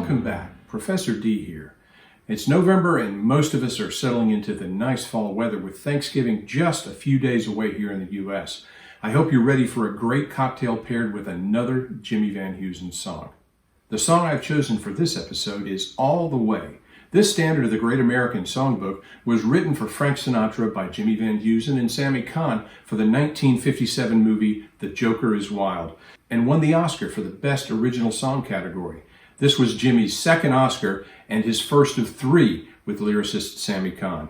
Welcome back. Professor D here. It's November and most of us are settling into the nice fall weather with Thanksgiving just a few days away here in the U.S. I hope you're ready for a great cocktail paired with another Jimmy Van Heusen song. The song I've chosen for this episode is All the Way. This standard of the Great American Songbook was written for Frank Sinatra by Jimmy Van Heusen and Sammy Cahn for the 1957 movie The Joker is Wild, and won the Oscar for the Best Original Song category. This was Jimmy's second Oscar and his first of 3 with lyricist Sammy Cahn.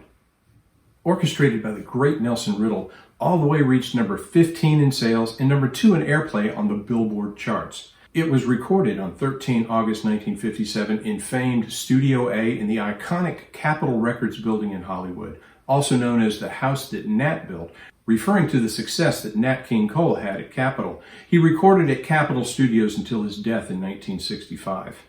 Orchestrated by the great Nelson Riddle, All the Way reached number 15 in sales and number 2 in airplay on the Billboard charts. It was recorded on 13 August 1957 in famed Studio A in the iconic Capitol Records building in Hollywood, also known as the house that Nat built, referring to the success that Nat King Cole had at Capitol. He recorded at Capitol Studios until his death in 1965.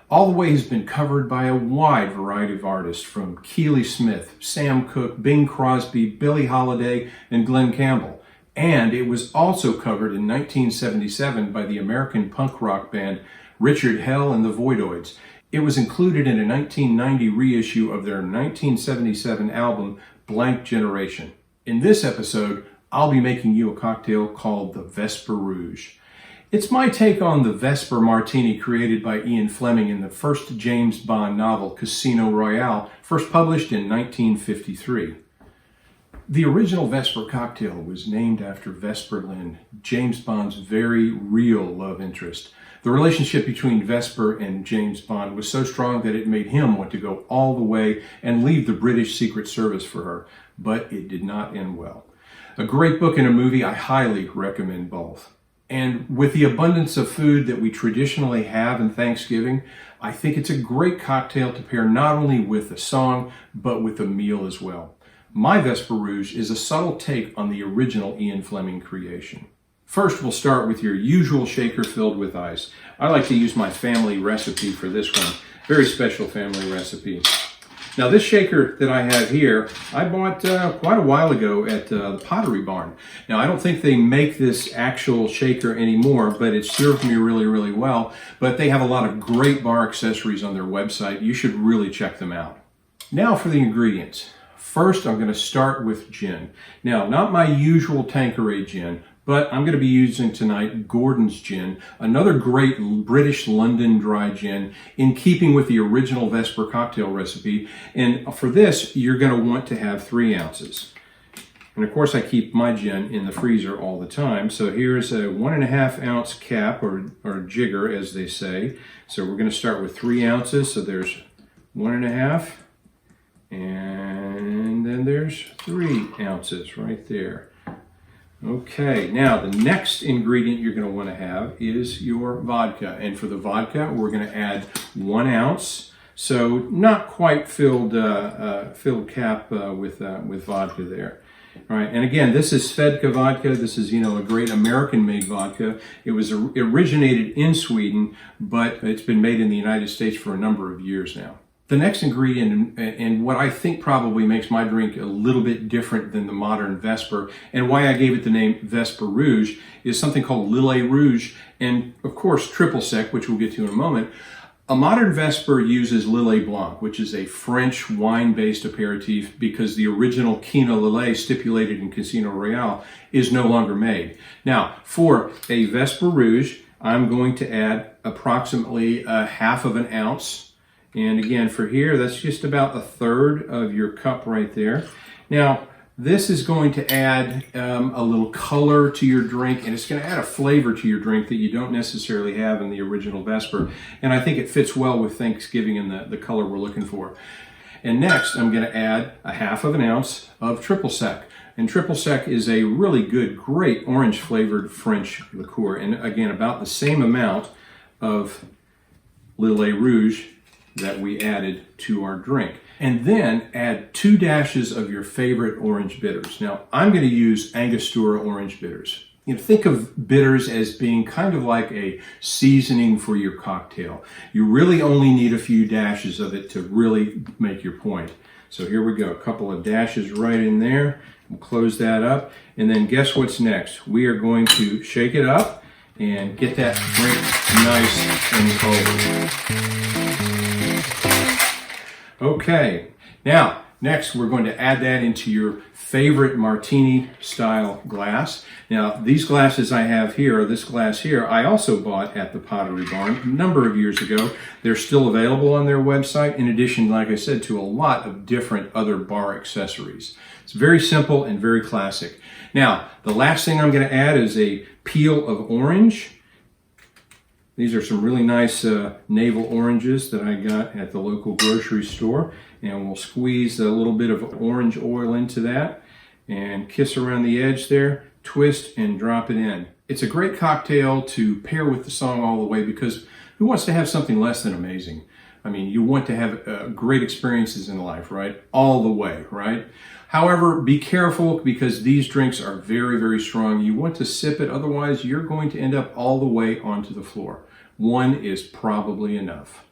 All the Way has been covered by a wide variety of artists, from Keely Smith, Sam Cooke, Bing Crosby, Billie Holiday, and Glenn Campbell. And it was also covered in 1977 by the American punk rock band Richard Hell and the Voidoids. It was included in a 1990 reissue of their 1977 album, Blank Generation. In this episode, I'll be making you a cocktail called the Vesper Rouge. It's my take on the Vesper Martini created by Ian Fleming in the first James Bond novel, Casino Royale, first published in 1953. The original Vesper cocktail was named after Vesper Lynd, James Bond's very real love interest. The relationship between Vesper and James Bond was so strong that it made him want to go all the way and leave the British Secret Service for her, but it did not end well. A great book and a movie, I highly recommend both. And with the abundance of food that we traditionally have in Thanksgiving, I think it's a great cocktail to pair not only with a song, but with a meal as well. My Vesper Rouge is a subtle take on the original Ian Fleming creation. First, we'll start with your usual shaker filled with ice. I like to use my family recipe for this one. Very special family recipe. Now, this shaker that I have here, I bought quite a while ago at the Pottery Barn. Now, I don't think they make this actual shaker anymore, but it served me really, really well. But they have a lot of great bar accessories on their website. You should really check them out. Now for the ingredients. First, I'm going to start with gin. Now, not my usual Tanqueray gin, but I'm going to be using tonight Gordon's gin, another great British London dry gin, in keeping with the original Vesper cocktail recipe. And for this, you're going to want to have 3 ounces. And of course, I keep my gin in the freezer all the time. So here's a 1.5 ounce cap, or jigger, as they say. So we're going to start with 3 ounces. So there's 1.5. And then there's 3 ounces right there. Okay, now the next ingredient you're going to want to have is your vodka. And for the vodka, we're going to add 1 ounce. So not quite filled cap with vodka there. All right, and again, this is Svedka vodka. This is, a great American-made vodka. It was originated in Sweden, but it's been made in the United States for a number of years now. The next ingredient, and what I think probably makes my drink a little bit different than the modern Vesper, and why I gave it the name Vesper Rouge, is something called Lillet Rouge, and of course triple sec, which we'll get to in a moment. A modern Vesper uses Lillet Blanc, which is a French wine-based aperitif, because the original Quina Lillet stipulated in Casino Royale is no longer made. Now, for a Vesper Rouge, I'm going to add approximately 1/2 ounce. And again, for here, that's just about 1/3 of your cup right there. Now, this is going to add a little color to your drink, and it's going to add a flavor to your drink that you don't necessarily have in the original Vesper. And I think it fits well with Thanksgiving and the color we're looking for. And next, I'm going to add 1/2 ounce of triple sec. And triple sec is a really good, great orange-flavored French liqueur. And again, about the same amount of Lillet Rouge that we added to our drink. And then add 2 dashes of your favorite orange bitters. Now, I'm going to use Angostura orange bitters. Think of bitters as being kind of like a seasoning for your cocktail. You really only need a few dashes of it to really make your point. So here we go, a couple of dashes right in there. We'll close that up. And then guess what's next? We are going to shake it up and get that drink nice and cold. Okay, now next we're going to add that into your favorite martini style glass. Now these glasses I have here, this glass here, I also bought at the Pottery Barn a number of years ago. They're still available on their website, in addition, like I said, to a lot of different other bar accessories. It's very simple and very classic. Now, the last thing I'm going to add is a peel of orange. These are some really nice navel oranges that I got at the local grocery store. And we'll squeeze a little bit of orange oil into that and kiss around the edge there, twist and drop it in. It's a great cocktail to pair with the song all the way, because who wants to have something less than amazing? I mean, you want to have great experiences in life, right? All the way, right? However, be careful, because these drinks are very, very strong. You want to sip it, otherwise you're going to end up all the way onto the floor. One is probably enough.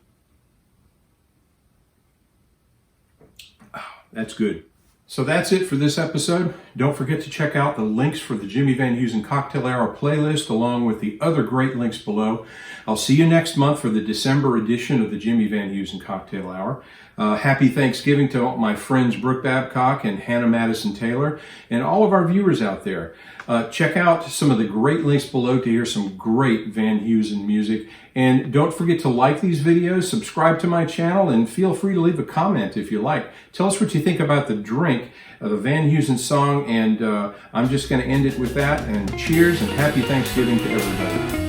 That's good. So that's it for this episode. Don't forget to check out the links for the Jimmy Van Heusen Cocktail Hour playlist, along with the other great links below. I'll see you next month for the December edition of the Jimmy Van Heusen Cocktail Hour. Happy Thanksgiving to all my friends Brooke Babcock and Hannah Madison Taylor, and all of our viewers out there. Check out some of the great links below to hear some great Van Heusen music. And don't forget to like these videos, subscribe to my channel, and feel free to leave a comment if you like. Tell us what you think about the drink, the Van Heusen song, and I'm just going to end it with that. And cheers and happy Thanksgiving to everybody.